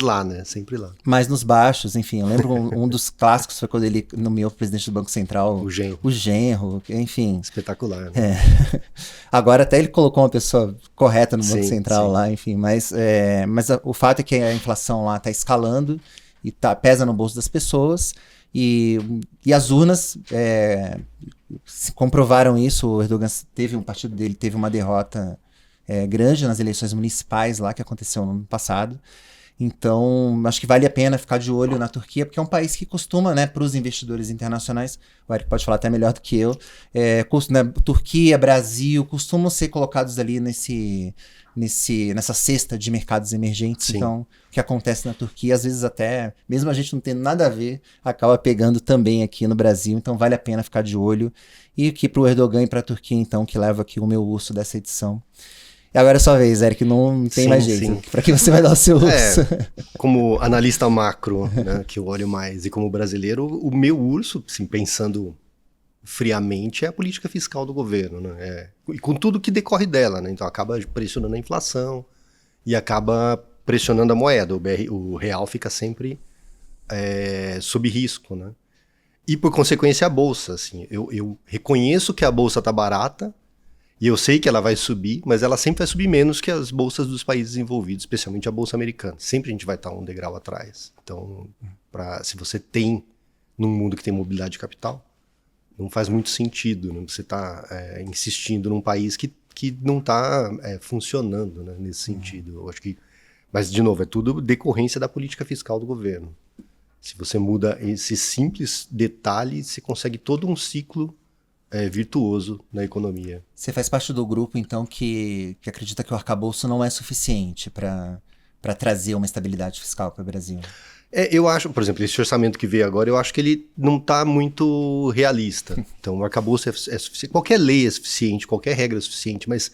lá, né? Sempre lá. Mas nos baixos, enfim. Eu lembro um dos clássicos foi quando ele nomeou o presidente do Banco Central. O Genro, enfim. Espetacular. Né? Agora até ele colocou uma pessoa correta no Banco Central lá, enfim. Mas o fato é que a inflação lá está escalando e pesa no bolso das pessoas. E as urnas comprovaram isso. O Erdogan o partido dele teve uma derrota grande nas eleições municipais lá que aconteceu no ano passado. Então, acho que vale a pena ficar de olho na Turquia, porque é um país que costuma, né, para os investidores internacionais, o Eric pode falar até melhor do que eu, Turquia, Brasil, costumam ser colocados ali nessa cesta de mercados emergentes. Sim. Então, o que acontece na Turquia, às vezes até, mesmo a gente não tendo nada a ver, acaba pegando também aqui no Brasil. Então, vale a pena ficar de olho. E aqui para o Erdogan e para a Turquia, então, que leva aqui o meu urso dessa edição. E agora é sua vez, Eric, não tem mais jeito. Para que você vai dar o seu urso? Como analista macro, né, que eu olho mais, e como brasileiro, o meu urso, assim, pensando friamente, é a política fiscal do governo, né? E com tudo que decorre dela, né? Então acaba pressionando a inflação e acaba pressionando a moeda. O real fica sempre sob risco, né? E por consequência a bolsa, assim, eu reconheço que a bolsa está barata, e eu sei que ela vai subir, mas ela sempre vai subir menos que as bolsas dos países envolvidos, especialmente a bolsa americana. Sempre a gente vai estar um degrau atrás. Então, se você tem, num mundo que tem mobilidade de capital, não faz muito sentido, né? Você está insistindo num país que não está funcionando, né, nesse sentido. Eu acho que, mas, de novo, é tudo decorrência da política fiscal do governo. Se você muda esse simples detalhe, você consegue todo um ciclo virtuoso na economia. Você faz parte do grupo, então, que acredita que o arcabouço não é suficiente para trazer uma estabilidade fiscal para o Brasil? Eu acho, por exemplo, esse orçamento que veio agora, eu acho que ele não está muito realista. Então, o arcabouço é suficiente. Qualquer lei é suficiente, qualquer regra é suficiente, mas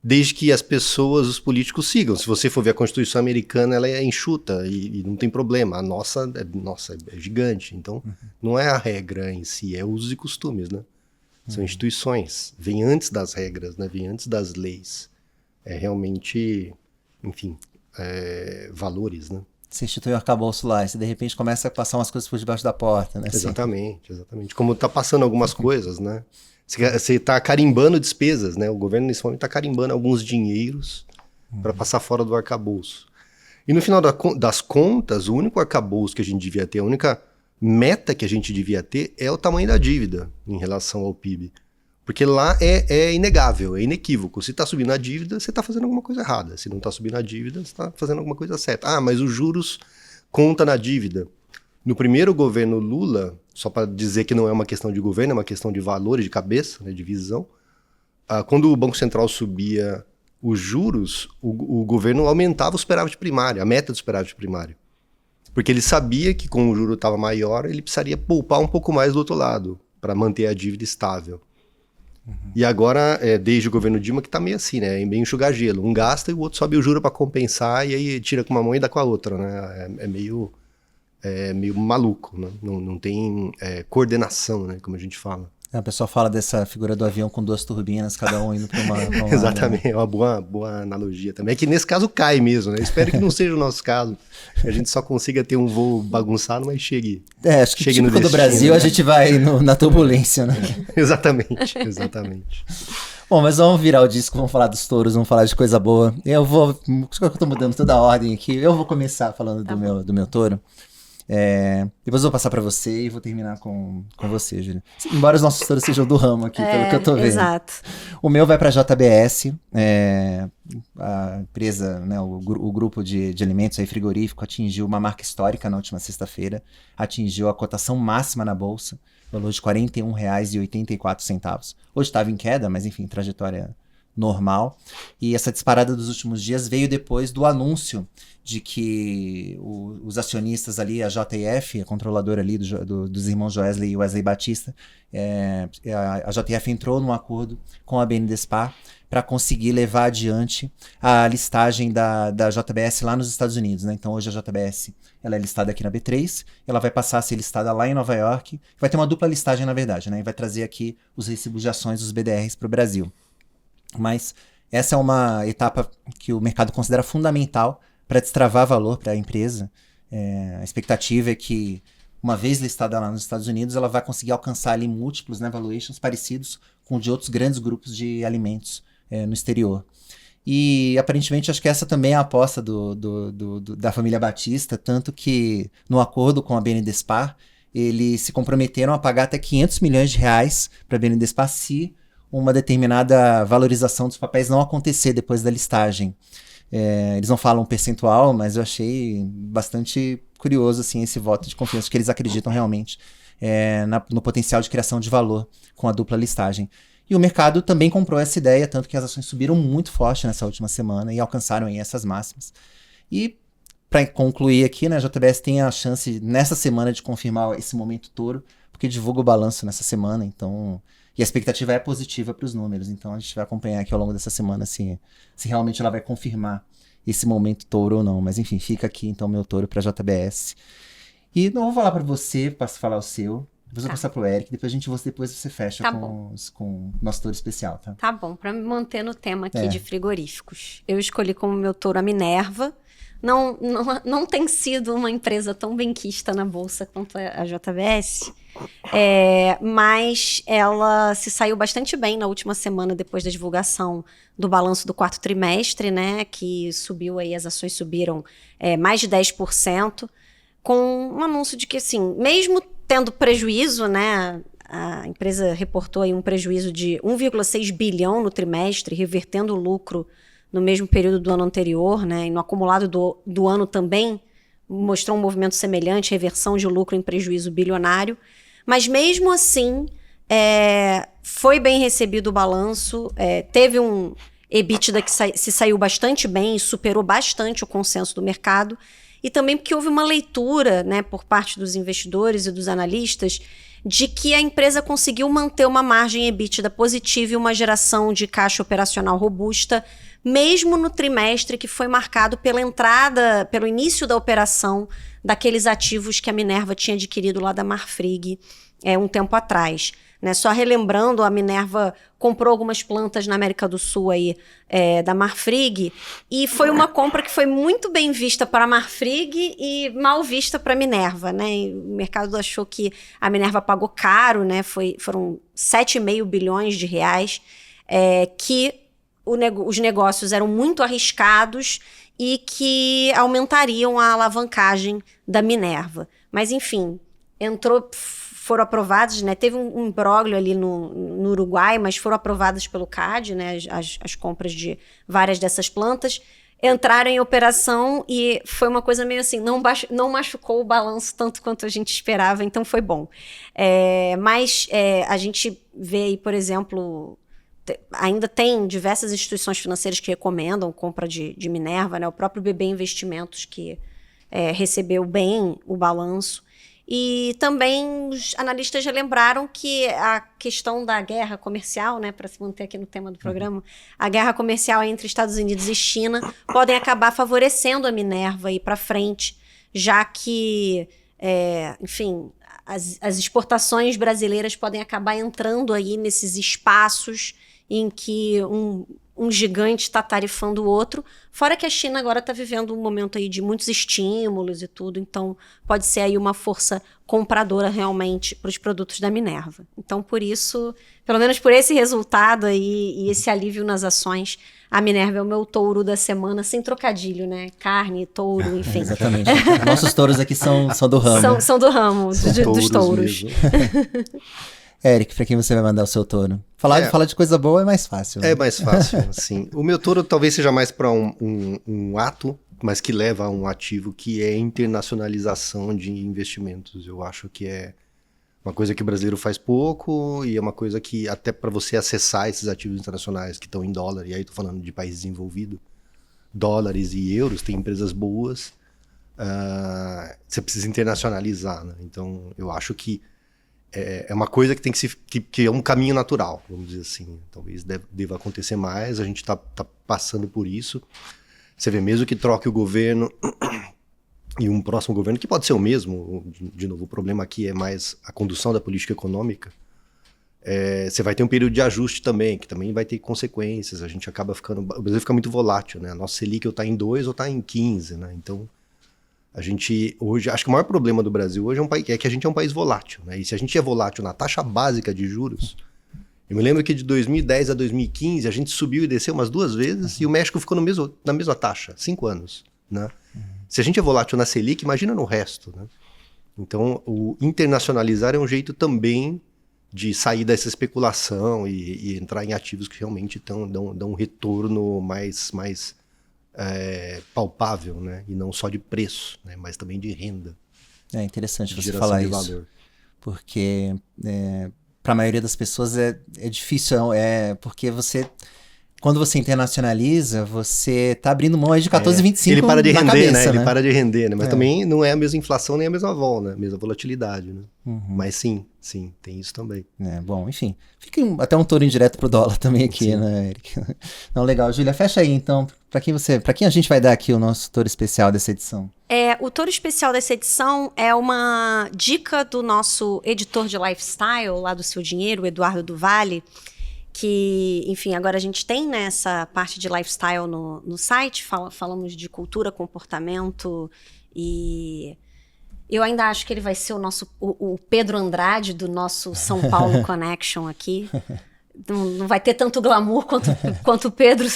desde que as pessoas, os políticos sigam. Se você for ver a Constituição americana, ela é enxuta e não tem problema. A nossa é gigante. Então, não é a regra em si, é usos e costumes, né? São instituições, vem antes das regras, né? Vem antes das leis. É realmente, enfim, valores, né? Você institui um arcabouço lá, e você de repente começa a passar umas coisas por debaixo da porta, né? Exatamente, exatamente. Como tá passando algumas coisas, né? Você tá carimbando despesas, né? O governo nesse momento tá carimbando alguns dinheiros para passar fora do arcabouço. E no final das contas, o único arcabouço que a gente devia ter, a única meta que a gente devia ter é o tamanho da dívida em relação ao PIB. Porque lá é inegável, é inequívoco. Se está subindo a dívida, você está fazendo alguma coisa errada. Se não está subindo a dívida, você está fazendo alguma coisa certa. Ah, mas os juros conta na dívida. No primeiro governo Lula, só para dizer que não é uma questão de governo, é uma questão de valores, de cabeça, né, de visão. Quando o Banco Central subia os juros, o governo aumentava o superávit primário, a meta do superávit primário. Porque ele sabia que com o juro estava maior, ele precisaria poupar um pouco mais do outro lado, para manter a dívida estável. E agora, desde o governo Dilma, que tá meio assim, né? É bem enxugar gelo. Um gasta e o outro sobe o juro para compensar e aí tira com uma mão e dá com a outra, né? É meio maluco, né? Não tem coordenação, né? Como a gente fala. A pessoa fala dessa figura do avião com 2 turbinas, cada um indo para uma Exatamente, é uma boa analogia também. É que nesse caso cai mesmo, né? Espero que não seja o nosso caso. Que a gente só consiga ter um voo bagunçado, mas chegue. Acho que típico do Brasil, né? A gente vai na turbulência, né? Exatamente. Bom, mas vamos virar o disco, vamos falar dos touros, vamos falar de coisa boa. Eu tô mudando toda a ordem aqui. Eu vou começar falando do meu touro. Depois eu vou passar pra você e vou terminar com você, Júlia. Embora os nossos touros sejam do ramo aqui, pelo que eu tô vendo. Exato. O meu vai pra JBS, a empresa, né, o grupo de alimentos aí, frigorífico, atingiu uma marca histórica na última sexta-feira, atingiu a cotação máxima na bolsa, valor de R$ 41,84. Hoje estava em queda, mas enfim, trajetória normal. E essa disparada dos últimos dias veio depois do anúncio de que os acionistas ali, a JF, a controladora ali dos irmãos Joesley e Wesley Batista, a JF entrou num acordo com a BNDESPAR para conseguir levar adiante a listagem da JBS lá nos Estados Unidos, né? Então hoje a JBS ela é listada aqui na B3, ela vai passar a ser listada lá em Nova York, vai ter uma dupla listagem na verdade, né? E vai trazer aqui os recibos de ações dos BDRs para o Brasil. Mas essa é uma etapa que o mercado considera fundamental para destravar valor para a empresa. A expectativa é que, uma vez listada lá nos Estados Unidos, ela vai conseguir alcançar ali múltiplos, né, valuations parecidos com de outros grandes grupos de alimentos no exterior. E, aparentemente, acho que essa também é a aposta da família Batista, tanto que, no acordo com a BNDESPAR, eles se comprometeram a pagar até R$500 milhões para a BNDESPAR se uma determinada valorização dos papéis não acontecer depois da listagem. Eles não falam percentual, mas eu achei bastante curioso assim, esse voto de confiança, que eles acreditam realmente no potencial de criação de valor com a dupla listagem. E o mercado também comprou essa ideia, tanto que as ações subiram muito forte nessa última semana e alcançaram aí essas máximas. E, para concluir aqui, né, a JBS tem a chance, nessa semana, de confirmar esse momento touro, porque divulga o balanço nessa semana, então... E a expectativa é positiva para os números, então a gente vai acompanhar aqui ao longo dessa semana se realmente ela vai confirmar esse momento touro ou não. Mas enfim, fica aqui então meu touro para JBS. E não vou falar para você, para falar o seu, depois eu vou passar para o Eric, depois você fecha com o nosso touro especial, tá? Tá bom, para me manter no tema aqui de frigoríficos. Eu escolhi como meu touro a Minerva. Não tem sido uma empresa tão benquista na bolsa quanto a JBS, mas ela se saiu bastante bem na última semana depois da divulgação do balanço do quarto trimestre, né, que subiu aí, as ações subiram mais de 10%, com um anúncio de que, assim, mesmo tendo prejuízo, né, a empresa reportou aí um prejuízo de 1,6 bilhão no trimestre, revertendo o lucro no mesmo período do ano anterior, né, e no acumulado do ano também mostrou um movimento semelhante, reversão de lucro em prejuízo bilionário, mas mesmo assim foi bem recebido o balanço, teve um EBITDA que se saiu bastante bem e superou bastante o consenso do mercado, e também porque houve uma leitura, né, por parte dos investidores e dos analistas de que a empresa conseguiu manter uma margem EBITDA positiva e uma geração de caixa operacional robusta, mesmo no trimestre que foi marcado pelo início da operação daqueles ativos que a Minerva tinha adquirido lá da Marfrig um tempo atrás. né? Só relembrando, a Minerva comprou algumas plantas na América do Sul aí, da Marfrig, e foi uma compra que foi muito bem vista para a Marfrig e mal vista para a Minerva, né? E o mercado achou que a Minerva pagou caro, né? Foram 7,5 bilhões de reais, que os negócios eram muito arriscados e que aumentariam a alavancagem da Minerva. Mas, enfim, foram aprovados, né? Teve um imbróglio ali no Uruguai, mas foram aprovadas pelo CAD, né? As compras de várias dessas plantas entraram em operação e foi uma coisa meio assim, não machucou o balanço tanto quanto a gente esperava, então foi bom. Mas a gente vê aí, por exemplo, ainda tem diversas instituições financeiras que recomendam compra de Minerva, né? O próprio BB Investimentos, que recebeu bem o balanço. E também os analistas relembraram que a questão da guerra comercial, né, para se manter aqui no tema do programa, a guerra comercial entre Estados Unidos e China podem acabar favorecendo a Minerva ir para frente, já que, enfim, as exportações brasileiras podem acabar entrando aí nesses espaços em que um gigante está tarifando o outro, fora que a China agora está vivendo um momento aí de muitos estímulos e tudo, então pode ser aí uma força compradora realmente para os produtos da Minerva. Então, por isso, pelo menos por esse resultado aí e esse alívio nas ações, a Minerva é o meu touro da semana, sem trocadilho, né? Carne, touro, enfim. Exatamente. Nossos touros aqui são do ramo. São do ramo, dos touros. Eric, para quem você vai mandar o seu touro? Falar de coisa boa é mais fácil. Né? É mais fácil, sim. O meu touro talvez seja mais para um ato, mas que leva a um ativo, que é internacionalização de investimentos. Eu acho que é uma coisa que o brasileiro faz pouco e é uma coisa que até para você acessar esses ativos internacionais que estão em dólar, e aí estou falando de país desenvolvido, dólares e euros, tem empresas boas, você precisa internacionalizar, né? Então eu acho que é uma coisa que tem que é um caminho natural, vamos dizer assim. Talvez deva acontecer mais, a gente tá passando por isso. Você vê, mesmo que troque o governo e um próximo governo, que pode ser o mesmo, de novo, o problema aqui é mais a condução da política econômica, você vai ter um período de ajuste também, que também vai ter consequências. A gente acaba o Brasil fica muito volátil, né? A nossa Selic ou está em 2 ou está em 15, né? Então, a gente hoje, acho que o maior problema do Brasil hoje é que a gente é um país volátil, né? E se a gente é volátil na taxa básica de juros, eu me lembro que de 2010 a 2015 a gente subiu e desceu umas 2 vezes e o México ficou na mesma taxa, 5 anos, né? Se a gente é volátil na Selic, imagina no resto, né? Então, o internacionalizar é um jeito também de sair dessa especulação e entrar em ativos que realmente dão um retorno mais palpável, né? E não só de preço, né? Mas também de renda. É interessante você falar isso, valor. Porque para a maioria das pessoas é difícil, porque quando você internacionaliza, você tá abrindo mão aí de 14,25 ele para de render, cabeça, né? né? Ele para de render, né? Mas também não é a mesma inflação nem a mesma vol, né? A mesma volatilidade, né? Mas sim, tem isso também. Bom, enfim. Fica até um touro indireto pro dólar também aqui, sim, né, Eric? Não, legal. Júlia, fecha aí então. Para quem a gente vai dar aqui o nosso touro especial dessa edição? O touro especial dessa edição é uma dica do nosso editor de lifestyle, lá do Seu Dinheiro, o Eduardo do Vale, que, enfim, agora a gente tem, né, essa parte de lifestyle no site, falamos de cultura, comportamento, e eu ainda acho que ele vai ser o Pedro Andrade do nosso São Paulo Connection aqui. Não vai ter tanto glamour quanto o Pedro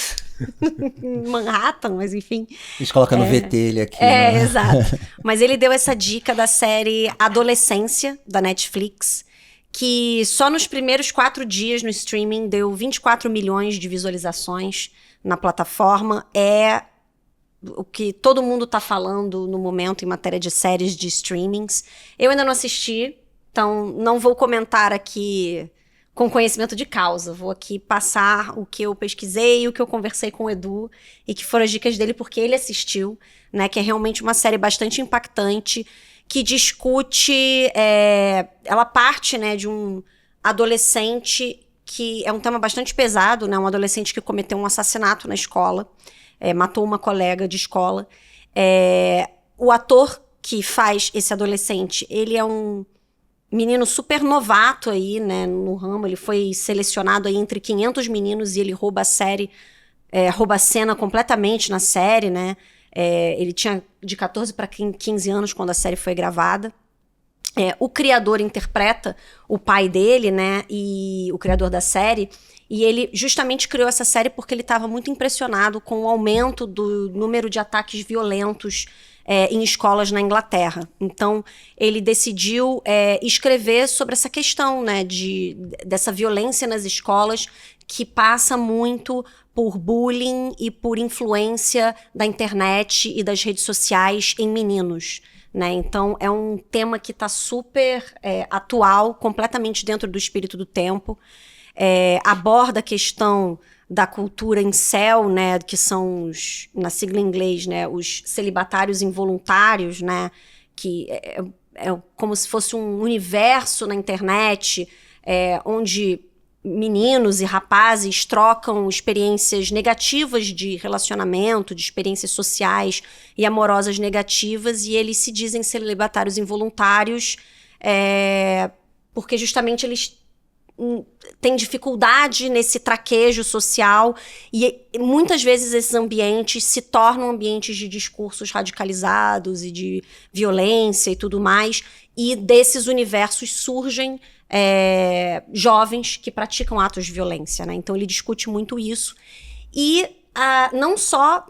em Manhattan, mas enfim. A gente coloca no VT ele aqui. Exato. Mas ele deu essa dica da série Adolescência, da Netflix, que só nos primeiros 4 dias no streaming deu 24 milhões de visualizações na plataforma. É o que todo mundo tá falando no momento em matéria de séries de streamings. Eu ainda não assisti, então não vou comentar aqui com conhecimento de causa. Vou aqui passar o que eu pesquisei, o que eu conversei com o Edu, e que foram as dicas dele porque ele assistiu, né? Que é realmente uma série bastante impactante, que discute, ela parte, né, de um adolescente que é um tema bastante pesado, né, um adolescente que cometeu um assassinato na escola, matou uma colega de escola. O ator que faz esse adolescente, ele é um menino super novato aí, né, no ramo. Ele foi selecionado aí entre 500 meninos e ele rouba a cena completamente na série, né? Ele tinha de 14 para 15 anos quando a série foi gravada. O criador interpreta o pai dele, né? E o criador da série. E ele justamente criou essa série porque ele estava muito impressionado com o aumento do número de ataques violentos em escolas na Inglaterra. Então, ele decidiu escrever sobre essa questão, né, dessa violência nas escolas que passa muito por bullying e por influência da internet e das redes sociais em meninos. Né? Então, é um tema que está super atual, completamente dentro do espírito do tempo. Aborda a questão da cultura incel, né, que são na sigla em inglês, né, os celibatários involuntários, né, que é como se fosse um universo na internet, onde meninos e rapazes trocam experiências negativas de relacionamento, de experiências sociais e amorosas negativas, e eles se dizem celibatários involuntários porque justamente eles têm dificuldade nesse traquejo social, e muitas vezes esses ambientes se tornam ambientes de discursos radicalizados e de violência e tudo mais, e desses universos surgem jovens que praticam atos de violência, né? Então ele discute muito isso. E não só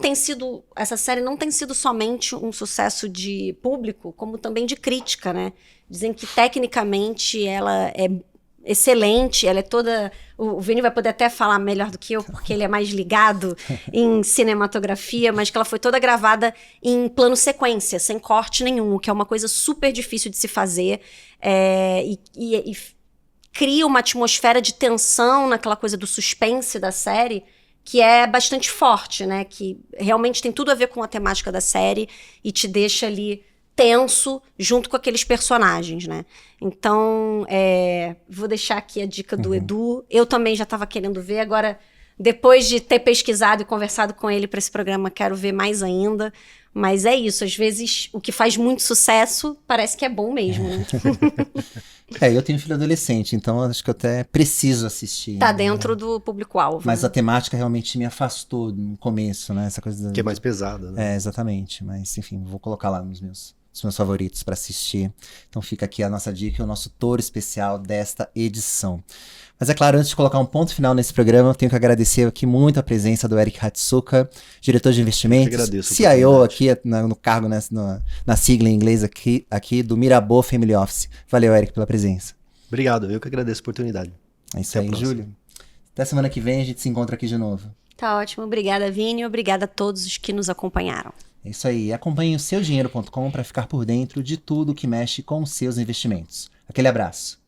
essa série não tem sido somente um sucesso de público, como também de crítica, né? Dizem que tecnicamente ela é excelente, ela é toda... O Vini vai poder até falar melhor do que eu, porque ele é mais ligado em cinematografia, mas que ela foi toda gravada em plano sequência, sem corte nenhum, que é uma coisa super difícil de se fazer, e cria uma atmosfera de tensão naquela coisa do suspense da série, que é bastante forte, né? Que realmente tem tudo a ver com a temática da série e te deixa ali tenso junto com aqueles personagens, né? Então, vou deixar aqui a dica do Edu. Eu também já estava querendo ver, agora, depois de ter pesquisado e conversado com ele para esse programa, quero ver mais ainda. Mas é isso, às vezes o que faz muito sucesso parece que é bom mesmo, né? Eu tenho filho adolescente, então acho que eu até preciso assistir. Tá dentro do público-alvo. Mas né? a temática realmente me afastou no começo, né? Essa coisa Que é mais pesada, né? Exatamente. Mas, enfim, vou colocar lá nos meus favoritos para assistir. Então fica aqui a nossa dica e o nosso tour especial desta edição. Mas é claro, antes de colocar um ponto final nesse programa, eu tenho que agradecer aqui muito a presença do Eric Hatsuka, diretor de investimentos, CIO aqui no cargo, na sigla em inglês aqui do Mirabeau Family Office. Valeu, Eric, pela presença. Obrigado, eu que agradeço a oportunidade. É isso aí, Júlio. Até semana que vem a gente se encontra aqui de novo. Tá ótimo, obrigada, Vini, obrigada a todos os que nos acompanharam. É isso aí, acompanhe o seudinheiro.com para ficar por dentro de tudo que mexe com os seus investimentos. Aquele abraço.